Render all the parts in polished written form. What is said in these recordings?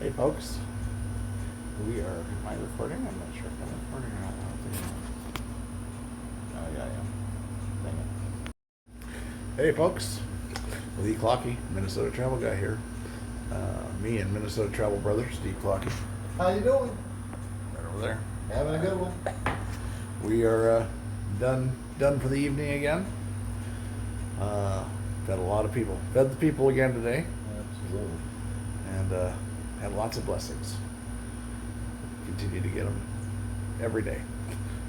Hey folks, we are, am I recording? I'm not sure if I'm recording or not. I don't think I am. Oh yeah, I am. Dang it. Hey folks, Steve Klocke, Minnesota travel guy here. Me and Minnesota travel brother Steve Klocke. How you doing? Right over there. Having a good one. We are done for the evening again. Fed a lot of people. Fed the people again today. Absolutely. And had lots of blessings. Continue to get them every day.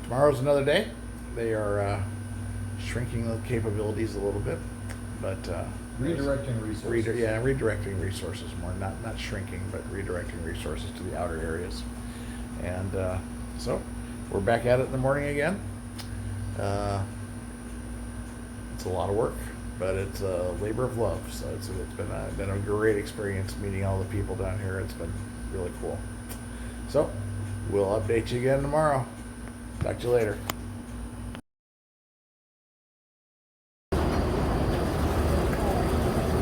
Tomorrow's another day. They are shrinking the capabilities a little bit, but Redirecting resources. Redirecting resources more. Not shrinking, but redirecting resources to the outer areas. And so we're back at it in the morning again. It's a lot of work, but it's a labor of love. So it's been a great experience meeting all the people down here. It's been really cool. So we'll update you again tomorrow. Talk to you later.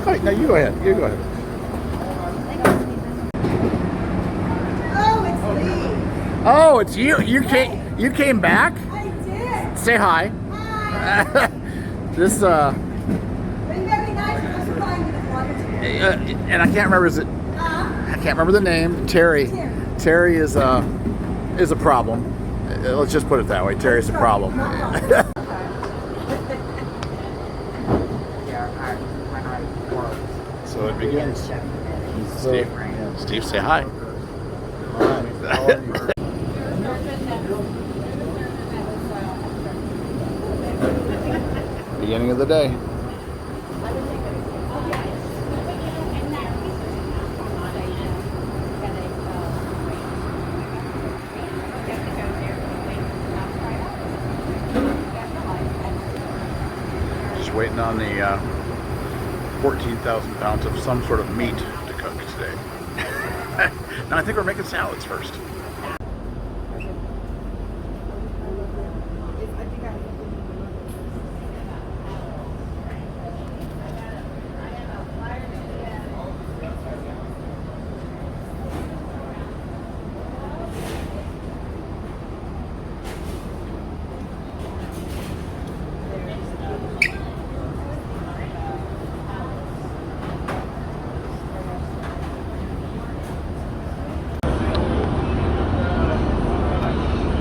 All right, now you go ahead. You go ahead. Oh, it's Lee. Oh, it's you. You came back? I did. Say hi. Hi. This Been very nice. I was flying to the water today. and I can't remember I can't remember the name. Terry. Terry is a problem. Let's just put it that way. Terry's a problem. So it begins. Steve, say hi. Beginning of the day. Just waiting on the 14,000 pounds of some sort of meat to cook today. Now I think we're making salads first.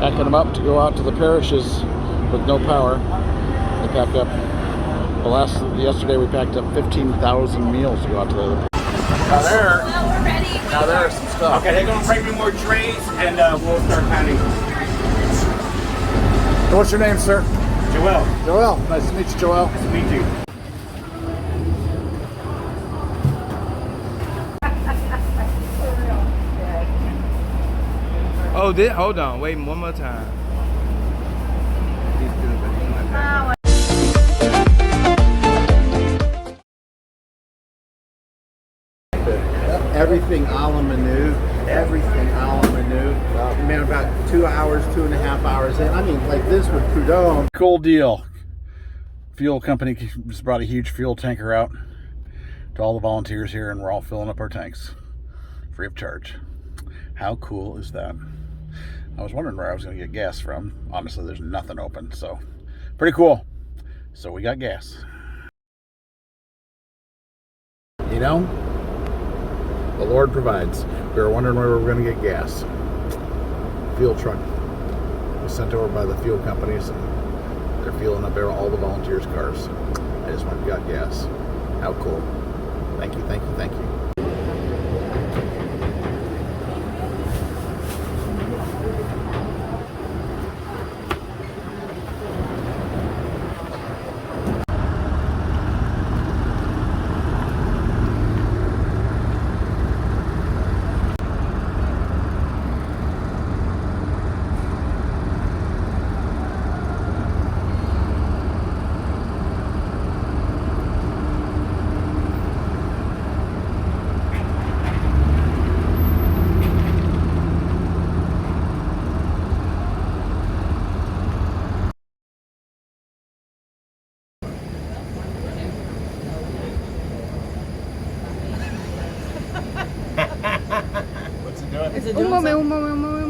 Packing them up to go out to the parishes with no power. They pack up. Yesterday we packed up 15,000 meals to go out to the. Now there. Well, we're ready. Now there's some stuff. Okay, they're gonna bring me more trays, and we'll start counting. And what's your name, sir? Joel, Joel. Nice to meet you, Joel. nice to meet you. Oh, hold on. Wait one more time. He's good, but he's not that. Everything a la menu. Everything a la menu. Man, about 2 hours, 2.5 hours in. I mean, like this with Prudhomme. Cool deal. Fuel company just brought a huge fuel tanker out to all the volunteers here, and we're all filling up our tanks free of charge. How cool is that? I was wondering where I was going to get gas from. Honestly, there's nothing open, so pretty cool. So we got gas. You know, the Lord provides. We were wondering where we were going to get gas. Fuel truck was sent over by the fuel companies, and they're fueling up all the volunteers' cars. I just went and got gas. How cool. Thank you, thank you, thank you. Un moment, un moment, un moment.